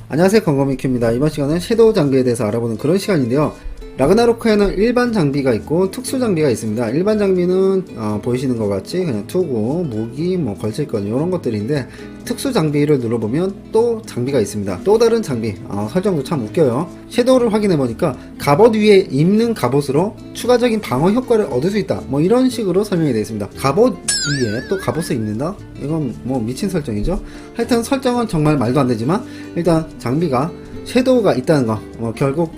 안녕하세요, 건거미큐입니다. 이번 시간은 섀도우 장비에 대해서 알아보는 그런 시간인데요. 라그나로크에는 일반 장비가 있고 특수 장비가 있습니다. 일반 장비는 보이시는 것 같이 그냥 투구, 무기, 걸칠건 이런 것들인데, 특수 장비를 눌러보면 또 장비가 있습니다. 또 다른 장비, 설정도 참 웃겨요. 섀도우를 확인해보니까 갑옷 위에 입는 갑옷으로 추가적인 방어 효과를 얻을 수 있다, 이런 식으로 설명이 되어 있습니다. 갑옷 위에 또 갑옷을 입는다? 이건 미친 설정이죠. 하여튼 설정은 정말 말도 안 되지만, 일단 장비가 섀도우가 있다는 거, 결국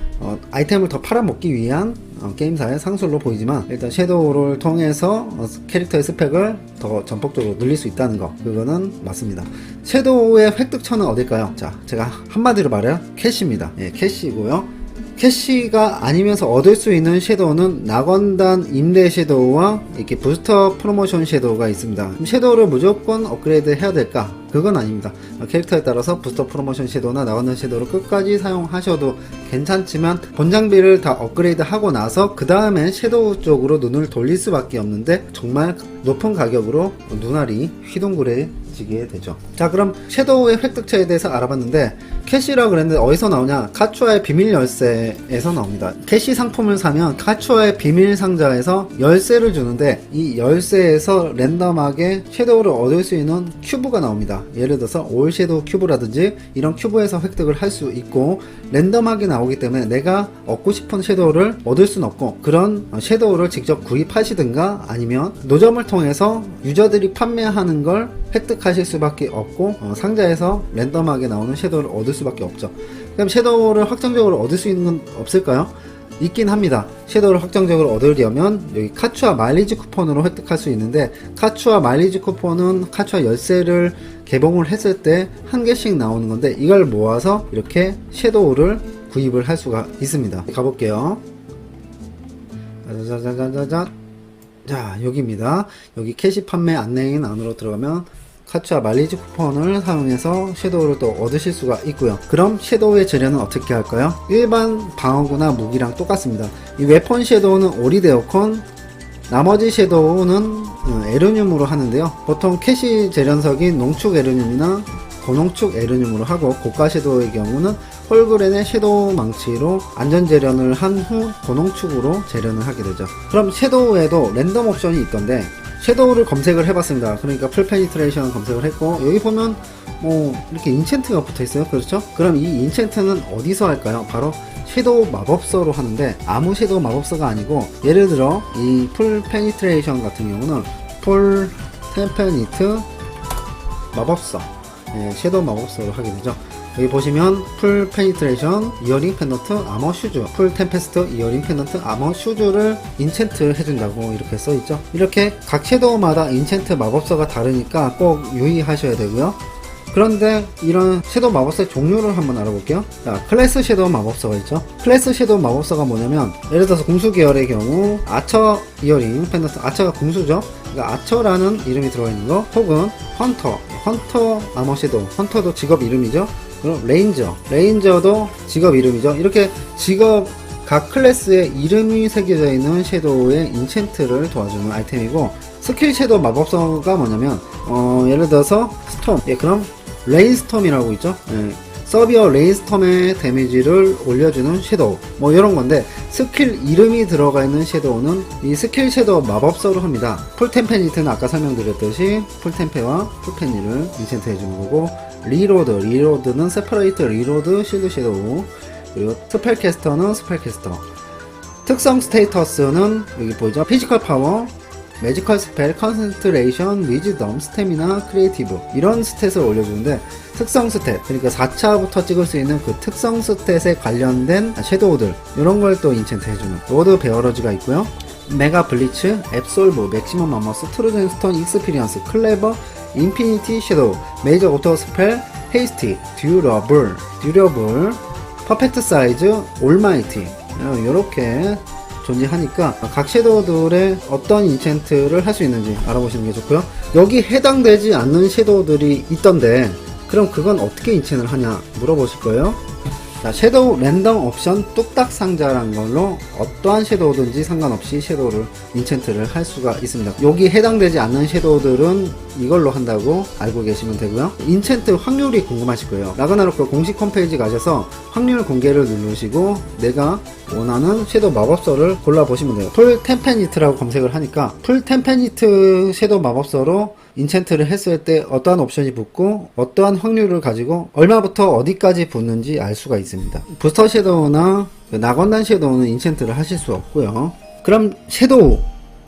아이템을 더 팔아먹기 위한 게임사의 상술로 보이지만, 일단 섀도우를 통해서 캐릭터의 스펙을 더 전폭적으로 늘릴 수 있다는 거, 그거는 맞습니다. 섀도우의 획득처는 어딜까요? 자, 제가 한마디로 말해요, 캐시입니다. 예, 캐시고요. 캐시가 아니면서 얻을 수 있는 섀도우는 낙원단 임대 섀도우와 이렇게 부스터 프로모션 섀도우가 있습니다. 섀도우를 무조건 업그레이드 해야 될까? 그건 아닙니다. 캐릭터에 따라서 부스터 프로모션 섀도우나 낙원단 섀도우를 끝까지 사용하셔도 괜찮지만, 본 장비를 다 업그레이드 하고 나서 그 다음에 섀도우 쪽으로 눈을 돌릴 수밖에 없는데, 정말 높은 가격으로 눈알이 휘둥그레지게 되죠. 자, 그럼 섀도우의 획득처에 대해서 알아봤는데, 캐시라고 그랬는데 어디서 나오냐? 카추아의 비밀 열쇠에서 나옵니다. 캐시 상품을 사면 카추아의 비밀 상자에서 열쇠를 주는데, 이 열쇠에서 랜덤하게 섀도우를 얻을 수 있는 큐브가 나옵니다. 예를 들어서 올 섀도우 큐브라든지 이런 큐브에서 획득을 할 수 있고, 랜덤하게 나오기 때문에 내가 얻고 싶은 섀도우를 얻을 수는 없고, 그런 섀도우를 직접 구입하시든가 아니면 노점을 통해서 유저들이 판매하는 걸 획득하실 수밖에 없고, 상자에서 랜덤하게 나오는 섀도우를 얻을 수밖에 없죠. 그럼 섀도우를 확정적으로 얻을 수 있는 건 없을까요? 있긴 합니다. 섀도우를 확정적으로 얻으려면 여기 카추아 마일리지 쿠폰으로 획득할 수 있는데, 카추아 마일리지 쿠폰은 카추아 열쇠를 개봉을 했을 때 한 개씩 나오는 건데, 이걸 모아서 이렇게 섀도우를 구입을 할 수가 있습니다. 가볼게요. 짜자자자자자. 자, 여기입니다. 여기 캐시 판매 안내인 안으로 들어가면 카추아 마일리지 쿠폰을 사용해서 섀도우를 또 얻으실 수가 있고요. 그럼 섀도우의 재료는 어떻게 할까요? 일반 방어구나 무기랑 똑같습니다. 이 웨폰 섀도우는 오리데오콘, 나머지 섀도우는 에르늄으로 하는데요. 보통 캐시 재련석인 농축 에르늄이나 고농축 에르늄으로 하고, 고가 섀도우의 경우는 홀그렌의 섀도우 망치로 안전 재련을 한 후 고농축으로 재련을 하게 되죠. 그럼 섀도우에도 랜덤 옵션이 있던데, 섀도우를 검색을 해봤습니다. 그러니까 풀 페니트레이션 검색을 했고, 여기 보면 이렇게 인챈트가 붙어있어요. 그렇죠? 그럼 이 인챈트는 어디서 할까요? 바로 섀도우 마법서로 하는데, 아무 섀도우 마법서가 아니고, 예를 들어 이 풀 페니트레이션 같은 경우는 풀 템페니트 마법서, 섀도우 마법서로 하게 되죠. 여기 보시면 풀 페니트레이션 이어링 펜던트 아머 슈즈, 풀 템페스트 이어링 펜던트 아머 슈즈를 인챈트 해준다고 이렇게 써있죠. 이렇게 각 섀도우마다 인챈트 마법서가 다르니까 꼭 유의하셔야 되고요. 그런데 이런 섀도우 마법서의 종류를 한번 알아볼게요. 자, 클래스 섀도우 마법서가 있죠. 클래스 섀도우 마법서가 뭐냐면, 예를 들어서 궁수 계열의 경우 아처 이어링 펜던트, 아처가 궁수죠. 그러니까 아처라는 이름이 들어있는 거, 혹은 헌터 아머 섀도우, 헌터도 직업 이름이죠. 그럼 레인저도 직업 이름이죠. 이렇게 직업 각 클래스의 이름이 새겨져 있는 섀도우의 인챈트를 도와주는 아이템이고, 스킬 섀도우 마법서가 뭐냐면, 예를 들어서 스톰, 그럼 레인스톰이라고 있죠. 서비어 레인스톰의 데미지를 올려주는 섀도우, 이런 건데, 스킬 이름이 들어가 있는 섀도우는 이 스킬 섀도우 마법서로 합니다. 풀템페니트는 아까 설명드렸듯이 풀템페와 풀페니를 인챈트 해주는 거고, 리로드는 세퍼레이트 리로드 실드 섀도우, 그리고 스펠캐스터는 스펠캐스터, 특성 스테이터스는 여기 보이죠. 피지컬 파워, 매지컬 스펠, 컨센트레이션, 위즈덤, 스태미나, 크리에이티브, 이런 스탯을 올려주는데, 특성 스탯, 그러니까 4차부터 찍을 수 있는 그 특성 스탯에 관련된 섀도우들, 이런 걸 또 인챈트 해주는 로드 베어러즈가 있고요. 메가 블리츠, 앱솔브, 맥시멈 아머스, 트루젠 스톤, 익스피리언스, 클레버, 인피니티 섀도우, 메이저 오토 스펠, 헤이스티, 듀러블, 퍼펙트 사이즈, 올마이티, 이렇게 존재하니까 각 섀도우들의 어떤 인챈트를 할 수 있는지 알아보시는 게 좋고요. 여기 해당되지 않는 섀도우들이 있던데, 그럼 그건 어떻게 인챈을 하냐 물어보실 거예요. 자, 섀도우 랜덤 옵션 뚝딱 상자라는 걸로 어떠한 섀도우든지 상관없이 섀도우를 인챈트를 할 수가 있습니다. 여기 해당되지 않는 섀도우들은 이걸로 한다고 알고 계시면 되고요. 인챈트 확률이 궁금하실 거예요. 라그나로크 공식 홈페이지 가셔서 확률 공개를 누르시고 내가 원하는 섀도우 마법서를 골라보시면 돼요. 풀 템페니트라고 검색을 하니까 풀 템페니트 섀도우 마법서로 인챈트를 했을 때 어떠한 옵션이 붙고 어떠한 확률을 가지고 얼마부터 어디까지 붙는지 알 수가 있습니다. 부스터 섀도우나 낙원단 섀도우는 인챈트를 하실 수 없고요. 그럼 섀도우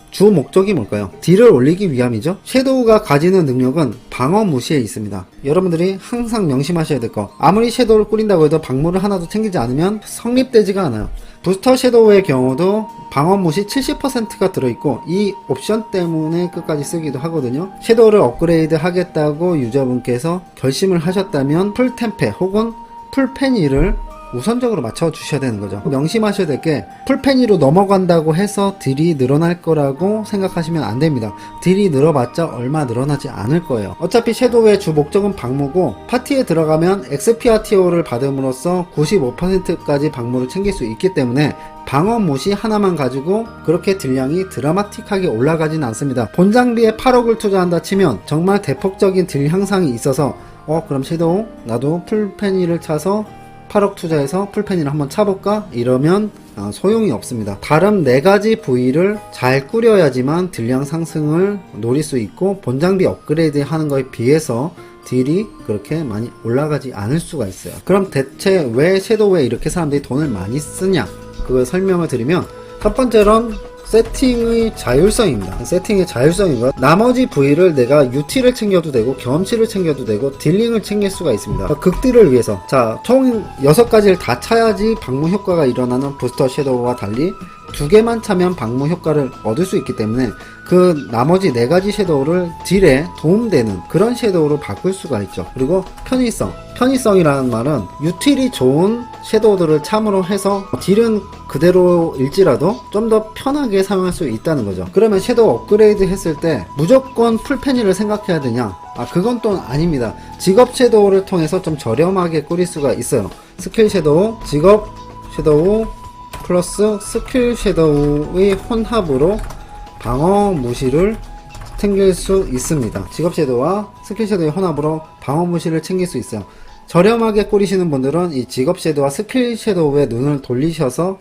주 목적이 뭘까요? 딜을 올리기 위함이죠. 섀도우가 가지는 능력은 방어 무시에 있습니다. 여러분들이 항상 명심하셔야 될 거, 아무리 섀도우를 꾸린다고 해도 방물을 하나도 챙기지 않으면 성립되지가 않아요. 부스터 섀도우의 경우도 방어 무시 70%가 들어있고 이 옵션 때문에 끝까지 쓰기도 하거든요. 섀도우를 업그레이드 하겠다고 유저분께서 결심을 하셨다면 풀템페 혹은 풀페니를 우선적으로 맞춰 주셔야 되는 거죠. 명심하셔야 될 게 풀페니로 넘어간다고 해서 딜이 늘어날 거라고 생각하시면 안 됩니다. 딜이 늘어봤자 얼마 늘어나지 않을 거예요. 어차피 섀도우의 주 목적은 방무고 파티에 들어가면 엑스피아 티어를 받음으로써 95%까지 방무를 챙길 수 있기 때문에 방어 무시 하나만 가지고 그렇게 딜량이 드라마틱하게 올라가진 않습니다. 본 장비에 8억을 투자한다 치면 정말 대폭적인 딜 향상이 있어서 그럼 섀도우 나도 풀페니를 차서 8억 투자해서 풀펜이를 한번 차볼까? 이러면 소용이 없습니다. 다른 4가지 부위를 잘 꾸려야지만 딜량 상승을 노릴 수 있고 본장비 업그레이드 하는 것에 비해서 딜이 그렇게 많이 올라가지 않을 수가 있어요. 그럼 대체 왜 섀도우에 이렇게 사람들이 돈을 많이 쓰냐? 그걸 설명을 드리면 첫 번째로는 세팅의 자율성입니다. 세팅의 자율성이고요. 나머지 부위를 내가 UT를 챙겨도 되고 경험치를 챙겨도 되고 딜링을 챙길 수가 있습니다. 극딜을 위해서 총 6가지를 다 차야지 방무 효과가 일어나는 부스터 섀도우와 달리 2개만 차면 방무 효과를 얻을 수 있기 때문에 그 나머지 4가지 섀도우를 딜에 도움되는 그런 섀도우로 바꿀 수가 있죠. 그리고 편의성이라는 말은 유틸이 좋은 섀도우들을 참으로 해서 딜은 그대로일지라도 좀 더 편하게 사용할 수 있다는 거죠. 그러면 섀도우 업그레이드 했을 때 무조건 풀페니를 생각해야 되냐? 그건 또 아닙니다. 직업 섀도우를 통해서 좀 저렴하게 꾸릴 수가 있어요. 스킬 섀도우, 직업 섀도우 플러스 스킬 섀도우의 혼합으로 방어 무시를 챙길 수 있습니다. 직업 섀도우와 스킬 섀도우의 혼합으로 방어 무시를 챙길 수 있어요. 저렴하게 꾸리시는 분들은 이 직업 섀도우와 스킬 섀도우에 눈을 돌리셔서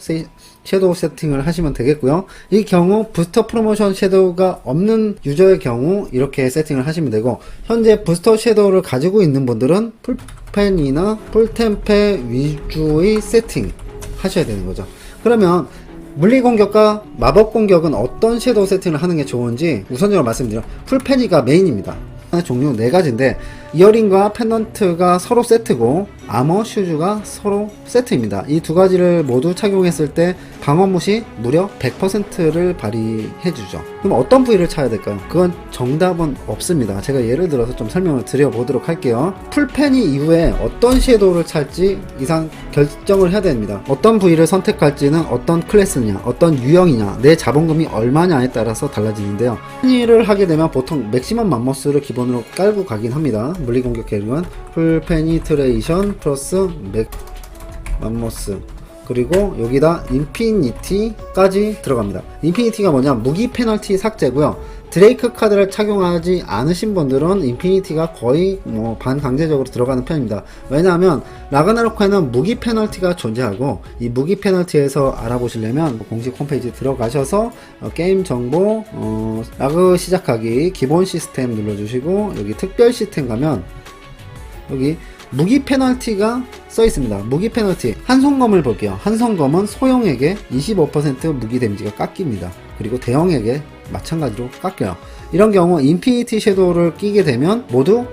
섀도우 세팅을 하시면 되겠고요. 이 경우 부스터 프로모션 섀도우가 없는 유저의 경우 이렇게 세팅을 하시면 되고, 현재 부스터 섀도우를 가지고 있는 분들은 풀펜이나 풀템페 위주의 세팅 하셔야 되는 거죠. 그러면 물리 공격과 마법 공격은 어떤 섀도우 세팅을 하는 게 좋은지 우선적으로 말씀드려. 풀페니가 메인입니다. 종류 4가지인데 이어링과 펜던트가 서로 세트고 아머 슈즈가 서로 세트입니다. 이 2가지를 모두 착용했을 때 방어 무시 무려 100%를 발휘해주죠. 그럼 어떤 부위를 차야 될까요? 그건 정답은 없습니다. 제가 예를 들어서 좀 설명을 드려보도록 할게요. 풀펜이 이후에 어떤 섀도우를 찰지 이상 결정을 해야 됩니다. 어떤 부위를 선택할지는 어떤 클래스냐, 어떤 유형이냐, 내 자본금이 얼마냐에 따라서 달라지는데요. 페니를 하게 되면 보통 맥시멈 맘모스를 기본으로 깔고 가긴 합니다. 물리공격 계획은 풀페니트레이션 플러스 맥 맘모스, 그리고 여기다 인피니티까지 들어갑니다. 인피니티가 뭐냐? 무기 페널티 삭제고요. 드레이크 카드를 착용하지 않으신 분들은 인피니티가 거의 반강제적으로 들어가는 편입니다. 왜냐하면 라그나로크에는 무기 페널티가 존재하고, 이 무기 페널티에서 알아보시려면 공식 홈페이지 들어가셔서 게임 정보, 라그 시작하기 기본 시스템 눌러주시고 여기 특별 시스템 가면 여기 무기 페널티가 써 있습니다. 무기 페널티 한손검을 볼게요. 한손검은 소형에게 25% 무기 데미지가 깎입니다. 그리고 대형에게 마찬가지로 깎여요. 이런 경우 인피니티 섀도우를 끼게 되면 모두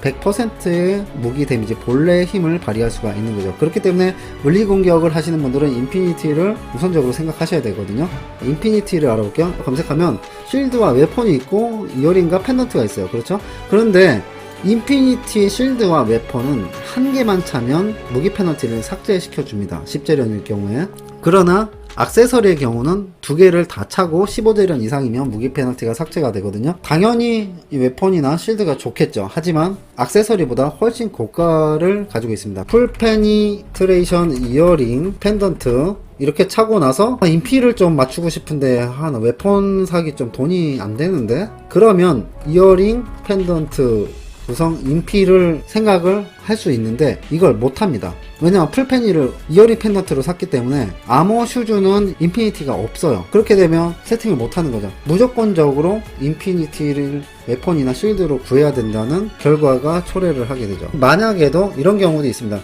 100%의 무기 데미지 본래의 힘을 발휘할 수가 있는 거죠. 그렇기 때문에 물리 공격을 하시는 분들은 인피니티를 우선적으로 생각하셔야 되거든요. 인피니티를 알아볼게요. 검색하면 쉴드와 웨폰이 있고 이어링과 펜던트가 있어요. 그렇죠? 그런데 인피니티 실드와 웨폰은 한 개만 차면 무기 페널티를 삭제시켜 줍니다. 10재련일 경우에. 그러나 액세서리의 경우는 두 개를 다 차고 15대련 이상이면 무기 페널티가 삭제가 되거든요. 당연히 이 웨폰이나 실드가 좋겠죠. 하지만 액세서리보다 훨씬 고가를 가지고 있습니다. 풀 페니트레이션 이어링 펜던트 이렇게 차고 나서 인피를 좀 맞추고 싶은데 한 웨폰 사기 좀 돈이 안 되는데, 그러면 이어링 펜던트 구성 인피를 생각을 할 수 있는데 이걸 못합니다. 왜냐면 풀페니를 이어링 펜던트로 샀기 때문에 아머 슈즈는 인피니티가 없어요. 그렇게 되면 세팅을 못하는 거죠. 무조건적으로 인피니티를 웨폰이나 실드로 구해야 된다는 결과가 초래를 하게 되죠. 만약에도 이런 경우도 있습니다.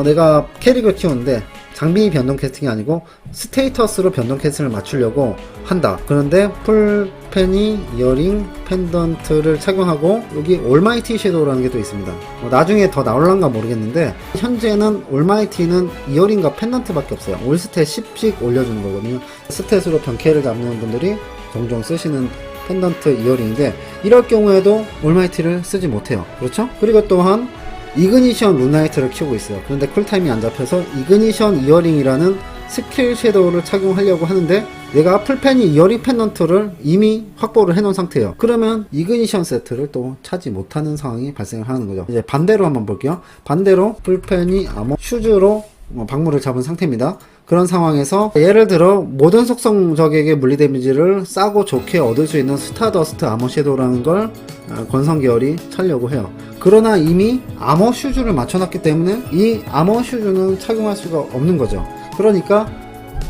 내가 캐릭을 키우는데 장비 변동 캐스팅이 아니고 스테이터스로 변동 캐스팅을 맞추려고 한다. 그런데 풀페니 이어링 펜던트를 착용하고 여기 올마이티 섀도우라는 게 또 있습니다. 나중에 더 나올란가 모르겠는데 현재는 올마이티는 이어링과 펜던트밖에 없어요. 올 스탯 10씩 올려주는 거거든요. 스탯으로 변캐를 잡는 분들이 종종 쓰시는 펜던트 이어링인데, 이럴 경우에도 올마이티를 쓰지 못해요. 그렇죠? 그리고 또한 이그니션 룬나이트를 키우고 있어요. 그런데 쿨타임이 안 잡혀서 이그니션 이어링이라는 스킬 섀도우를 착용하려고 하는데 내가 풀펜이 이어링 펜던트를 이미 확보를 해놓은 상태예요. 그러면 이그니션 세트를 또 차지 못하는 상황이 발생을 하는 거죠. 이제 반대로 한번 볼게요. 반대로 풀펜이 아머 슈즈로 박물을 잡은 상태입니다. 그런 상황에서 예를 들어 모든 속성 적에게 물리 데미지를 싸고 좋게 얻을 수 있는 스타더스트 아머 섀도우라는 걸 권성 계열이 차려고 해요. 그러나 이미 아머 슈즈를 맞춰놨기 때문에 이 아머 슈즈는 착용할 수가 없는 거죠. 그러니까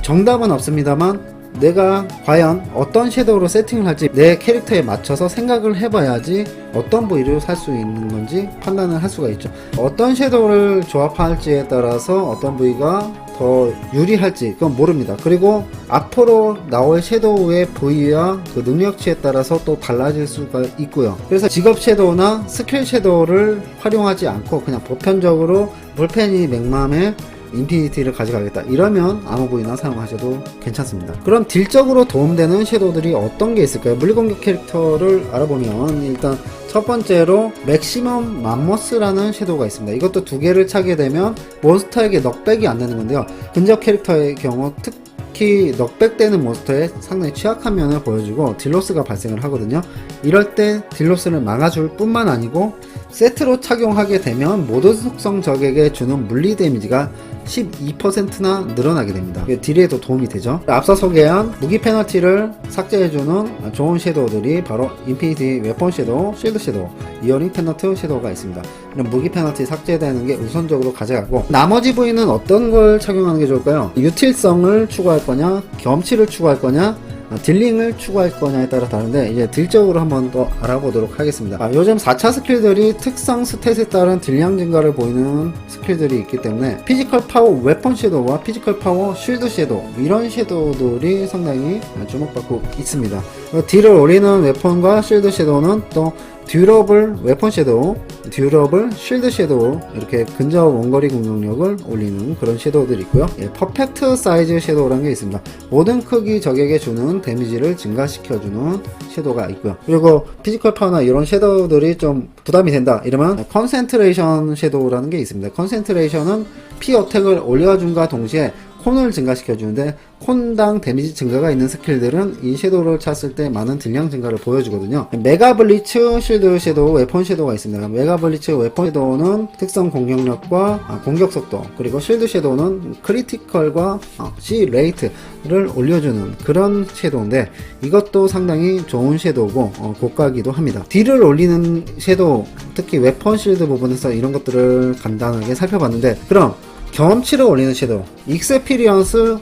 정답은 없습니다만 내가 과연 어떤 섀도우로 세팅을 할지 내 캐릭터에 맞춰서 생각을 해봐야지 어떤 부위를 살 수 있는 건지 판단을 할 수가 있죠. 어떤 섀도우를 조합할지에 따라서 어떤 부위가 더 유리할지 그건 모릅니다. 그리고 앞으로 나올 섀도우의 부위와 그 능력치에 따라서 또 달라질 수가 있고요. 그래서 직업 섀도우나 스킬 섀도우를 활용하지 않고 그냥 보편적으로 물펜이 맥맘에 인피니티를 가져가겠다 이러면 아무 부위나 사용하셔도 괜찮습니다. 그럼 딜적으로 도움되는 섀도우들이 어떤 게 있을까요? 물리공격 캐릭터를 알아보면 일단 첫 번째로 맥시멈 맘모스라는 섀도우가 있습니다. 이것도 두 개를 차게 되면 몬스터에게 넉백이 안 되는 건데요. 근접 캐릭터의 경우 특히 넉백되는 몬스터에 상당히 취약한 면을 보여주고 딜로스가 발생을 하거든요. 이럴 때 딜로스를 막아줄 뿐만 아니고 세트로 착용하게 되면 모든 속성 적에게 주는 물리 데미지가 12%나 늘어나게 됩니다. 딜에도 도움이 되죠. 앞서 소개한 무기 페널티를 삭제해주는 좋은 섀도우들이 바로 인피니티 웨폰 섀도우, 실드 섀도우, 이어링 펜던트 섀도우가 있습니다. 이런 무기 페널티 삭제되는 게 우선적으로 가져가고, 나머지 부위는 어떤 걸 착용하는 게 좋을까요? 유틸성을 추구할 거냐, 경험치를 추구할 거냐, 딜링을 추구할 거냐에 따라 다른데 이제 딜적으로 한번 더 알아보도록 하겠습니다. 요즘 4차 스킬들이 특성 스탯에 따른 딜량 증가를 보이는 스킬들이 있기 때문에 피지컬 파워 웨폰 섀도우와 피지컬 파워 쉴드 섀도우 이런 섀도우들이 상당히 주목받고 있습니다. 딜을 올리는 웨폰과 쉴드 섀도우는 또 듀러블 웨폰 섀도우, 듀러블 쉴드 섀도우 이렇게 근접 원거리 공격력을 올리는 그런 섀도우들이 있고요. 퍼펙트 사이즈 섀도우라는 게 있습니다. 모든 크기 적에게 주는 데미지를 증가시켜주는 섀도우가 있고요. 그리고 피지컬 파워나 이런 섀도우들이 좀 부담이 된다 이러면 컨센트레이션 섀도우라는 게 있습니다. 컨센트레이션은 피 어택을 올려준과 동시에 콘을 증가시켜주는데 콘당 데미지 증가가 있는 스킬들은 이 섀도우를 찼을 때 많은 딜량 증가를 보여주거든요. 메가 블리츠 쉴드 섀도우, 웨폰 섀도우가 있습니다. 메가 블리츠 웨폰 섀도우는 특성 공격력과 공격 속도, 그리고 쉴드 섀도우는 크리티컬과 C 레이트를 올려주는 그런 섀도우인데 이것도 상당히 좋은 섀도우고 고가기도 합니다. 딜을 올리는 섀도우, 특히 웨폰 쉴드 부분에서 이런 것들을 간단하게 살펴봤는데, 그럼 경험치를 올리는 섀도우, 익스피리언스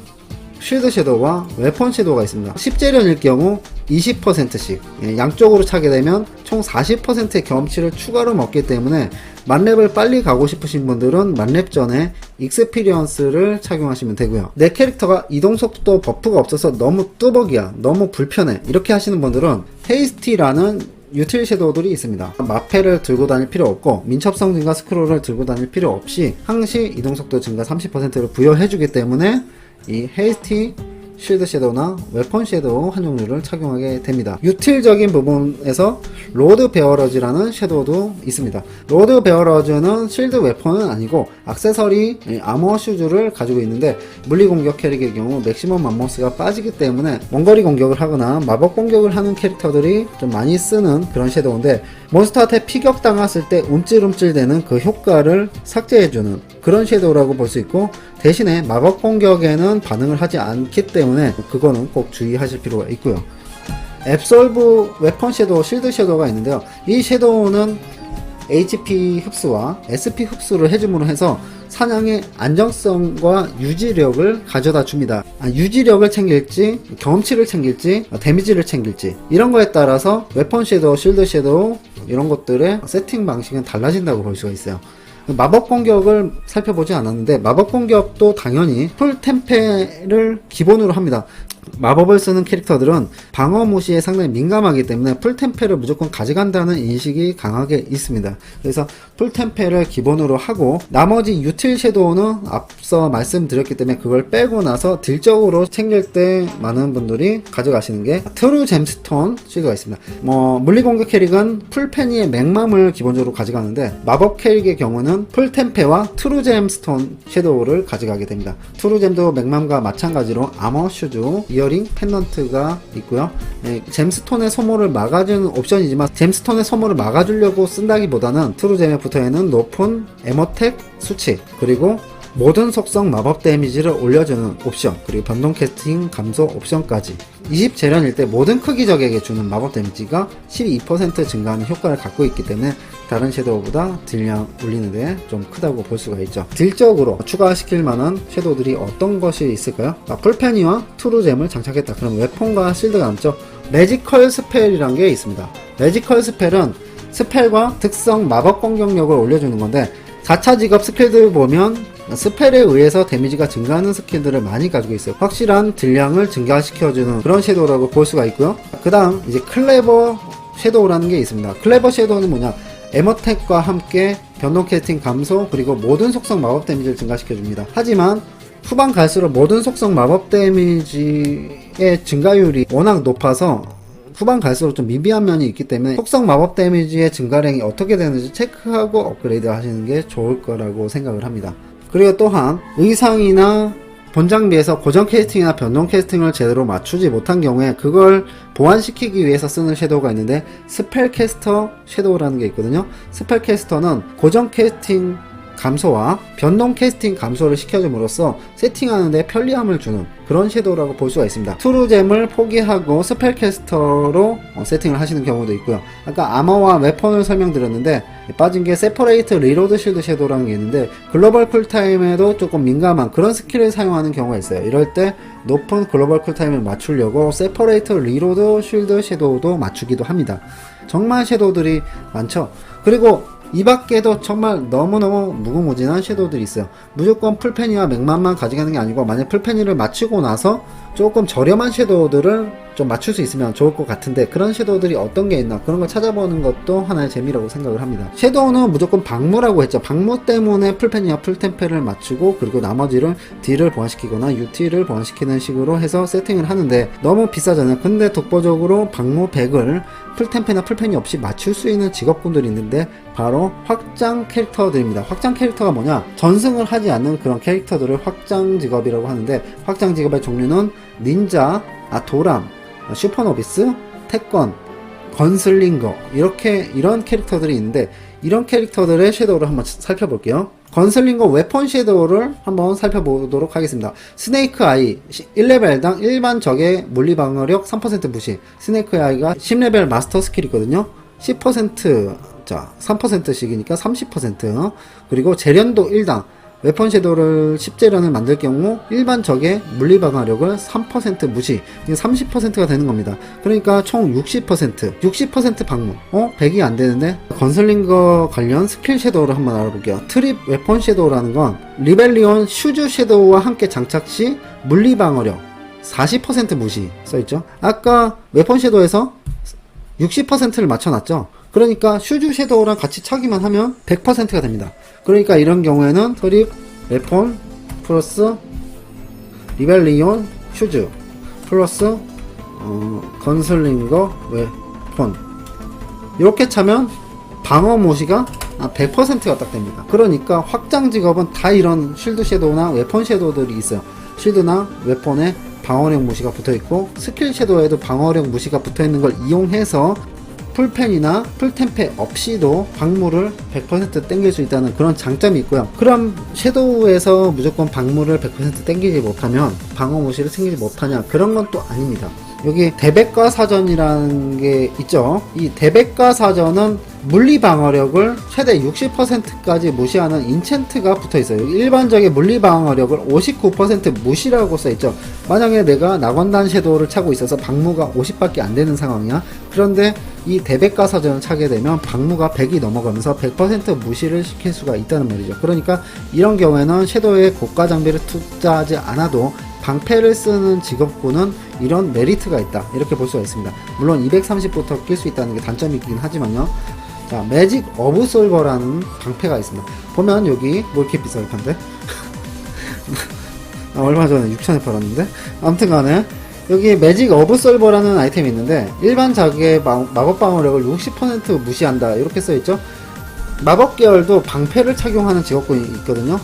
쉴드 섀도우와 웨폰 섀도우가 있습니다. 10재련일 경우 20%씩 양쪽으로 차게 되면 총 40%의 경험치를 추가로 먹기 때문에 만렙을 빨리 가고 싶으신 분들은 만렙 전에 익스피리언스를 착용하시면 되고요. 내 캐릭터가 이동속도 버프가 없어서 너무 뚜벅이야, 너무 불편해 이렇게 하시는 분들은 헤이스티라는 유틸 섀도우들이 있습니다. 마패를 들고 다닐 필요 없고 민첩성 증가 스크롤을 들고 다닐 필요 없이 항시 이동속도 증가 30%를 부여해주기 때문에 이 헤이스티 쉴드 섀도우나 웨폰 섀도우 한 종류를 착용하게 됩니다. 유틸적인 부분에서 로드 베어러즈라는 섀도우도 있습니다. 로드 베어러즈는 쉴드 웨폰은 아니고 액세서리 아머 슈즈를 가지고 있는데 물리 공격 캐릭의 경우 맥시멈 맘모스가 빠지기 때문에 원거리 공격을 하거나 마법 공격을 하는 캐릭터들이 좀 많이 쓰는 그런 섀도우인데 몬스터한테 피격 당했을 때 움찔움찔 되는 그 효과를 삭제해주는 그런 섀도우라고 볼 수 있고, 대신에 마법 공격에는 반응을 하지 않기 때문에 그거는 꼭 주의하실 필요가 있고요. 앱솔브 웨폰 섀도우, 실드 섀도우가 있는데요. 이 섀도우는 HP 흡수와 SP 흡수를 해줌으로 해서 사냥의 안정성과 유지력을 가져다 줍니다. 유지력을 챙길지, 경험치를 챙길지, 데미지를 챙길지, 이런 거에 따라서 웨폰 섀도우, 실드 섀도우 이런 것들의 세팅 방식은 달라진다고 볼 수가 있어요. 마법 공격을 살펴보지 않았는데 마법 공격도 당연히 풀 템페를 기본으로 합니다. 마법을 쓰는 캐릭터들은 방어 무시에 상당히 민감하기 때문에 풀템페를 무조건 가져간다는 인식이 강하게 있습니다. 그래서 풀템페를 기본으로 하고 나머지 유틸 섀도우는 앞서 말씀드렸기 때문에 그걸 빼고 나서 딜적으로 챙길 때 많은 분들이 가져가시는 게 트루 잼스톤 섀도우가 있습니다. 물리공격 캐릭은 풀페니의 맥맘을 기본적으로 가져가는데 마법 캐릭의 경우는 풀템페와 트루 잼스톤 섀도우를 가져가게 됩니다. 트루 잼도 맥맘과 마찬가지로 아머 슈즈, 이어링, 펜던트가 있고요. 잼스톤의 소모를 막아주는 옵션이지만 잼스톤의 소모를 막아주려고 쓴다기보다는 트루잼에 붙어있는 높은 에머텍 수치, 그리고 모든 속성 마법 데미지를 올려주는 옵션, 그리고 변동 캐스팅 감소 옵션까지 20재련일 때 모든 크기 적에게 주는 마법 데미지가 12% 증가하는 효과를 갖고 있기 때문에 다른 섀도우보다 딜량 올리는데 좀 크다고 볼 수가 있죠. 딜적으로 추가시킬 만한 섀도우들이 어떤 것이 있을까요? 풀페니와 트루잼을 장착했다. 그럼 웨폰과 실드가 남죠. 매지컬 스펠이란 게 있습니다. 매지컬 스펠은 스펠과 특성 마법 공격력을 올려주는 건데 4차 직업 스킬들 보면 스펠에 의해서 데미지가 증가하는 스킬들을 많이 가지고 있어요. 확실한 딜량을 증가시켜주는 그런 섀도우라고 볼 수가 있고요. 그 다음 이제 클레버 섀도우라는 게 있습니다. 클레버 섀도우는 뭐냐, 에머텍과 함께 변동 캐스팅 감소, 그리고 모든 속성 마법 데미지를 증가시켜줍니다. 하지만 후반 갈수록 모든 속성 마법 데미지의 증가율이 워낙 높아서 후반 갈수록 좀 미비한 면이 있기 때문에 속성 마법 데미지의 증가량이 어떻게 되는지 체크하고 업그레이드 하시는 게 좋을 거라고 생각을 합니다. 그리고 또한 의상이나 본 장비에서 고정 캐스팅이나 변동 캐스팅을 제대로 맞추지 못한 경우에 그걸 보완시키기 위해서 쓰는 섀도우가 있는데 스펠 캐스터 섀도우라는 게 있거든요. 스펠 캐스터는 고정 캐스팅 감소와 변동 캐스팅 감소를 시켜줌으로써 세팅하는데 편리함을 주는 그런 섀도우라고 볼 수가 있습니다. 트루잼을 포기하고 스펠 캐스터로 세팅을 하시는 경우도 있고요. 아까 아머와 웨폰을 설명드렸는데 빠진 게 세퍼레이트 리로드 실드 섀도우라는 게 있는데 글로벌 쿨타임에도 조금 민감한 그런 스킬을 사용하는 경우가 있어요. 이럴 때 높은 글로벌 쿨타임을 맞추려고 세퍼레이트 리로드 실드 섀도우도 맞추기도 합니다. 정말 섀도우들이 많죠. 그리고 이 밖에도 정말 너무너무 무궁무진한 섀도우들이 있어요. 무조건 풀페니와 맥맘만 가져가는 게 아니고 만약 풀페니를 맞추고 나서 조금 저렴한 섀도우들을 좀 맞출 수 있으면 좋을 것 같은데 그런 섀도우들이 어떤 게 있나 그런 걸 찾아보는 것도 하나의 재미라고 생각을 합니다. 섀도우는 무조건 방무라고 했죠. 방무 때문에 풀페니와 풀템페를 맞추고 그리고 나머지를 D를 보완시키거나 UT를 보완시키는 식으로 해서 세팅을 하는데 너무 비싸잖아요. 근데 독보적으로 방무 100을 풀템페나 풀페니 없이 맞출 수 있는 직업군들이 있는데 바로 확장 캐릭터들입니다. 확장 캐릭터가 뭐냐, 전승을 하지 않는 그런 캐릭터들을 확장 직업이라고 하는데 확장 직업의 종류는 닌자, 도람, 슈퍼노비스, 태권, 건슬링거 이런 캐릭터들이 있는데 이런 캐릭터들의 섀도우를 한번 살펴볼게요. 건슬링거 웨폰 섀도우를 한번 살펴보도록 하겠습니다. 스네이크 아이 1레벨당 일반 적의 물리 방어력 3% 무시. 스네이크 아이가 10레벨 마스터 스킬이거든요. 10% 자 3%씩이니까 30%. 그리고 재련도 1당 웨폰 섀도우를 10재련을 만들 경우 일반 적의 물리 방어력을 3% 무시, 30%가 되는 겁니다. 그러니까 총 60% 방무. 100이 안 되는데 건슬링거 관련 스킬 섀도우를 한번 알아볼게요. 트립 웨폰 섀도우라는 건 리벨리온 슈즈 섀도우와 함께 장착 시 물리 방어력 40% 무시 써있죠. 아까 웨폰 섀도우에서 60%를 맞춰놨죠. 그러니까 슈즈 섀도우랑 같이 차기만 하면 100%가 됩니다. 그러니까 이런 경우에는 트립 웨폰 플러스 리벨리온 슈즈 플러스 건슬링거 웨폰 이렇게 차면 방어 모시가 100%가 딱 됩니다. 그러니까 확장 직업은 다 이런 쉴드 섀도우나 웨폰 섀도우들이 있어요. 쉴드나 웨폰에 방어력 무시가 붙어있고 스킬 섀도우에도 방어력 무시가 붙어있는 걸 이용해서 풀펜이나 풀템페 없이도 박물을 100% 땡길 수 있다는 그런 장점이 있고요. 그럼 섀도우에서 무조건 박물을 100% 땡기지 못하면 방어 무시를 챙기지 못하냐, 그런 건 또 아닙니다. 여기 대백과 사전이라는 게 있죠. 이 대백과 사전은 물리 방어력을 최대 60%까지 무시하는 인챈트가 붙어 있어요. 일반적인 물리 방어력을 59% 무시라고 써 있죠. 만약에 내가 낙원단 섀도우를 차고 있어서 방무가 50밖에 안 되는 상황이야. 그런데 이 대백과 사전을 차게 되면 방무가 100이 넘어가면서 100% 무시를 시킬 수가 있다는 말이죠. 그러니까 이런 경우에는 섀도우에 고가 장비를 투자하지 않아도 방패를 쓰는 직업군은 이런 메리트가 있다, 이렇게 볼 수가 있습니다. 물론 230부터 낄 수 있다는 게 단점이긴 하지만요. 자, 매직 어브솔버라는 방패가 있습니다. 보면 여기 뭐 이렇게 비싸게 판대? 얼마 전에 6,000에 팔았는데, 아무튼 간에 여기 매직 어브솔버라는 아이템이 있는데 일반 자기의 마법 방어력을 60% 무시한다, 이렇게 써있죠. 마법 계열도 방패를 착용하는 직업군이 있거든요.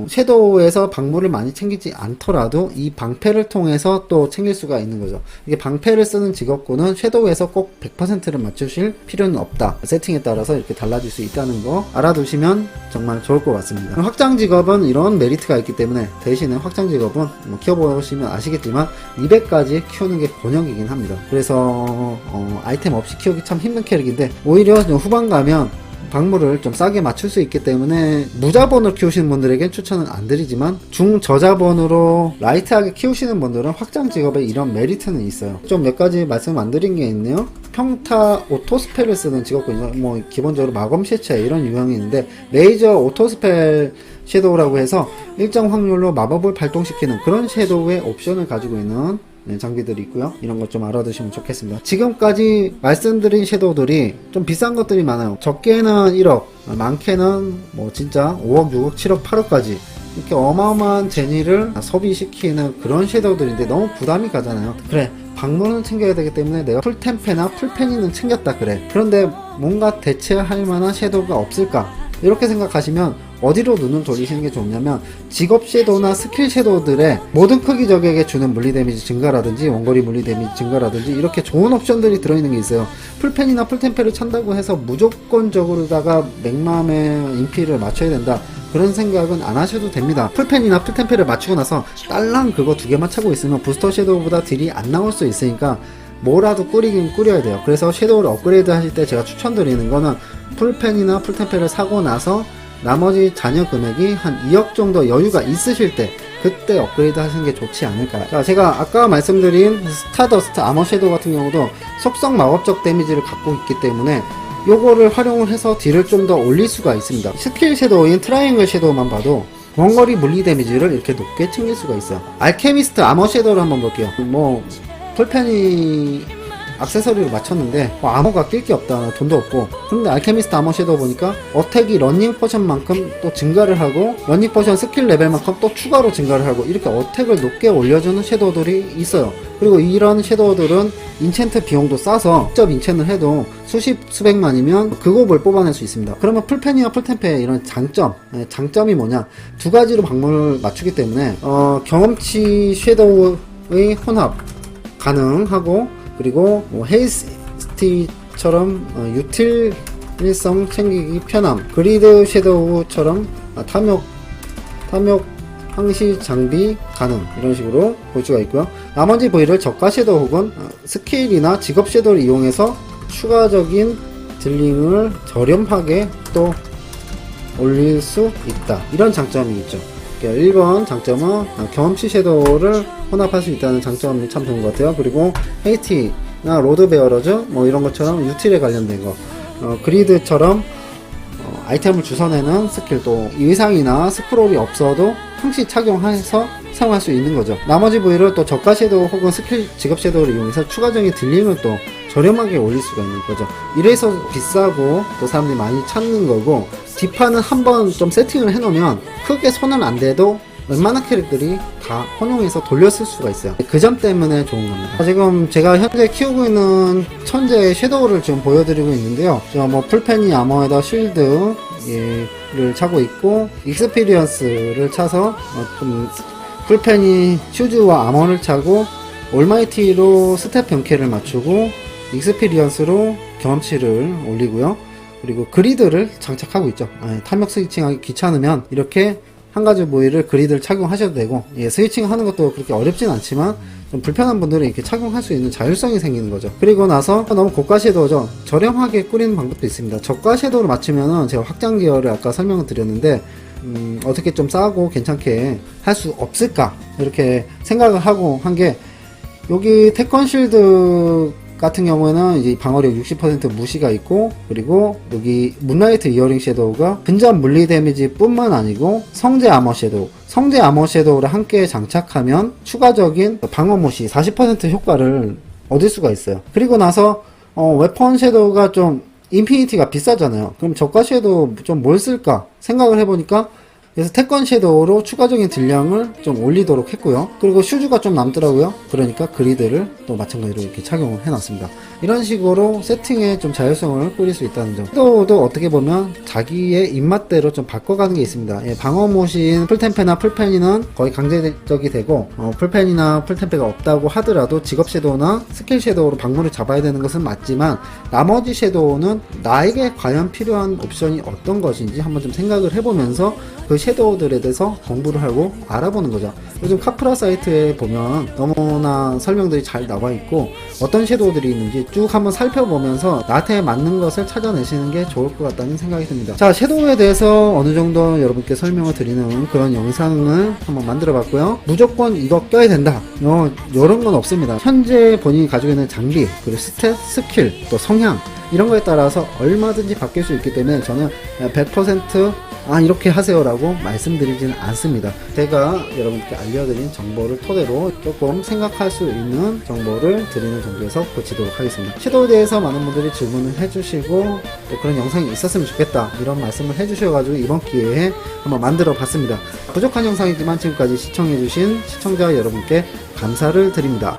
섀도우에서 방물을 많이 챙기지 않더라도 이 방패를 통해서 또 챙길 수가 있는 거죠. 이게 방패를 쓰는 직업군은 섀도우에서 꼭 100%를 맞추실 필요는 없다. 세팅에 따라서 이렇게 달라질 수 있다는 거 알아두시면 정말 좋을 것 같습니다. 확장 직업은 이런 메리트가 있기 때문에 대신에 확장 직업은 키워보시면 아시겠지만 200까지 키우는 게 곤욕이긴 합니다. 그래서 아이템 없이 키우기 참 힘든 캐릭인데, 오히려 후반 가면 박물을 좀 싸게 맞출 수 있기 때문에 무자본으로 키우시는 분들에겐 추천은 안 드리지만 중저자본으로 라이트하게 키우시는 분들은 확장 직업에 이런 메리트는 있어요. 좀 몇 가지 말씀 안 드린 게 있네요. 평타 오토스펠을 쓰는 직업군이요. 뭐 기본적으로 마검 시체 이런 유형이 있는데, 레이저 오토스펠 섀도우라고 해서 일정 확률로 마법을 발동시키는 그런 섀도우의 옵션을 가지고 있는 장비들이 있고요. 이런 것 좀 알아두시면 좋겠습니다. 지금까지 말씀드린 섀도우들이 좀 비싼 것들이 많아요. 적게는 1억, 많게는 뭐 진짜 5억, 6억, 7억, 8억까지 이렇게 어마어마한 재니를 소비시키는 그런 섀도우들인데 너무 부담이 가잖아요. 그래, 박물은 챙겨야 되기 때문에 내가 풀템페나 풀페니는 챙겼다 그래. 그런데 뭔가 대체할 만한 섀도우가 없을까? 이렇게 생각하시면 어디로 눈을 돌리시는 게 좋냐면, 직업 섀도우나 스킬 섀도우들의 모든 크기 적에게 주는 물리 데미지 증가라든지 원거리 물리 데미지 증가라든지 이렇게 좋은 옵션들이 들어있는 게 있어요. 풀펜이나 풀템페를 찬다고 해서 무조건적으로다가 맥맘의 인피를 맞춰야 된다, 그런 생각은 안 하셔도 됩니다. 풀펜이나 풀템페를 맞추고 나서 딸랑 그거 2개만 차고 있으면 부스터 섀도우보다 딜이 안 나올 수 있으니까 뭐라도 꾸리긴 꾸려야 돼요. 그래서 섀도우를 업그레이드 하실 때 제가 추천드리는 거는 풀펜이나 풀템페를 사고 나서 나머지 잔여 금액이 한 2억 정도 여유가 있으실 때 그때 업그레이드 하시는 게 좋지 않을까. 자, 제가 아까 말씀드린 스타더스트 아머 섀도우 같은 경우도 속성 마법적 데미지를 갖고 있기 때문에 요거를 활용을 해서 딜을 좀 더 올릴 수가 있습니다. 스킬 섀도우인 트라이앵글 섀도우만 봐도 원거리 물리 데미지를 이렇게 높게 챙길 수가 있어요. 알케미스트 아머 섀도우를 한번 볼게요. 뭐 풀펜이 액세서리를 맞췄는데 아머가 낄 게 없다, 돈도 없고. 근데 알케미스트 아머 섀도우 보니까 어택이 러닝 포션만큼 또 증가를 하고 러닝 포션 스킬 레벨만큼 또 추가로 증가를 하고 이렇게 어택을 높게 올려주는 섀도우들이 있어요. 그리고 이런 섀도우들은 인챈트 비용도 싸서 직접 인챈을 해도 수백만이면 그 곱을 뽑아낼 수 있습니다. 그러면 풀펜이나 풀템페 이런 장점이 뭐냐, 2가지로 박물을 맞추기 때문에 경험치 섀도우의 혼합 가능하고, 그리고 뭐 헤이스티처럼 유틸성 챙기기 편함, 그리드 섀도우처럼 탐욕 항시 장비 가능, 이런 식으로 볼 수가 있고요. 나머지 부위를 저가 섀도우 혹은 스킬이나 직업 섀도우를 이용해서 추가적인 딜링을 저렴하게 또 올릴 수 있다, 이런 장점이 있죠. 1번 장점은 경험치 섀도우를 혼합할 수 있다는 장점이 참 좋은 것 같아요. 그리고 헤이티나 로드 베어러즈 뭐 이런 것처럼 유틸에 관련된 거, 그리드처럼 아이템을 주워내는 스킬, 또 의상이나 스크롤이 없어도 항시 착용해서 사용할 수 있는 거죠. 나머지 부위를 또 저가 섀도우 혹은 스킬 직업 섀도우를 이용해서 추가적인 딜링을 또 저렴하게 올릴 수가 있는 거죠. 이래서 비싸고 또 사람들이 많이 찾는 거고, 뒷판은 한번 좀 세팅을 해놓으면 크게 손은 안 대도 웬만한 캐릭들이 다 혼용해서 돌렸을 수가 있어요. 그 점 때문에 좋은 겁니다. 지금 제가 현재 키우고 있는 천재의 섀도우를 지금 보여드리고 있는데요. 뭐 풀펜이 아머에다 쉴드 를 차고 있고, 익스피리언스를 차서 좀 풀펜이 슈즈와 아머를 차고, 올마이티로 스텝 변캐를 맞추고, 익스피리언스로 경험치를 올리고요. 그리고 그리드를 장착하고 있죠. 탐욕 스위칭하기 귀찮으면 이렇게 한 가지 부위를 그리드를 착용하셔도 되고, 스위칭 하는 것도 그렇게 어렵진 않지만 좀 불편한 분들은 이렇게 착용할 수 있는 자율성이 생기는 거죠. 그리고 나서 너무 고가 섀도우죠. 저렴하게 꾸리는 방법도 있습니다. 저가 섀도우를 맞추면은 제가 확장 기어를 아까 설명을 드렸는데 어떻게 좀 싸고 괜찮게 할 수 없을까 이렇게 생각을 하고 한 게, 여기 태권 쉴드 같은 경우에는 이제 방어력 60% 무시가 있고, 그리고 여기 문라이트 이어링 섀도우가 근접 물리 데미지 뿐만 아니고 성제 아머 섀도우, 성제 아머 섀도우를 함께 장착하면 추가적인 방어 무시 40% 효과를 얻을 수가 있어요. 그리고 나서 웨폰 섀도우가 좀 인피니티가 비싸잖아요. 그럼 저가 섀도우 좀 뭘 쓸까 생각을 해보니까, 그래서 태권 섀도우로 추가적인 딜량을 좀 올리도록 했고요. 그리고 슈즈가 좀 남더라고요. 그러니까 그리드를 또 마찬가지로 이렇게 착용을 해놨습니다. 이런 식으로 세팅에 좀 자율성을 꾸릴 수 있다는 점. 섀도우도 어떻게 보면 자기의 입맛대로 좀 바꿔가는 게 있습니다. 방어 모신 풀템페나 풀펜이는 거의 강제적이 되고, 풀펜이나 풀템페가 없다고 하더라도 직업 섀도우나 스킬 섀도우로 방문을 잡아야 되는 것은 맞지만, 나머지 섀도우는 나에게 과연 필요한 옵션이 어떤 것인지 한번 좀 생각을 해보면서 그 섀도우들에 대해서 공부를 하고 알아보는 거죠. 요즘 카프라 사이트에 보면 너무나 설명들이 잘 나와 있고, 어떤 섀도우들이 있는지 쭉 한번 살펴보면서 나한테 맞는 것을 찾아내시는 게 좋을 것 같다는 생각이 듭니다. 자, 섀도우에 대해서 어느 정도 여러분께 설명을 드리는 그런 영상을 한번 만들어 봤고요. 무조건 이거 껴야 된다, 이런 건 없습니다. 현재 본인이 가지고 있는 장비, 그리고 스탯, 스킬, 또 성향, 이런 거에 따라서 얼마든지 바뀔 수 있기 때문에 저는 100% 이렇게 하세요 라고 말씀드리지는 않습니다. 제가 여러분께 알려드린 정보를 토대로 조금 생각할 수 있는 정보를 드리는 정도에서 고치도록 하겠습니다. 섀도우에 대해서 많은 분들이 질문을 해주시고 또 그런 영상이 있었으면 좋겠다 이런 말씀을 해주셔가지고 이번 기회에 한번 만들어 봤습니다. 부족한 영상이지만 지금까지 시청해주신 시청자 여러분께 감사를 드립니다.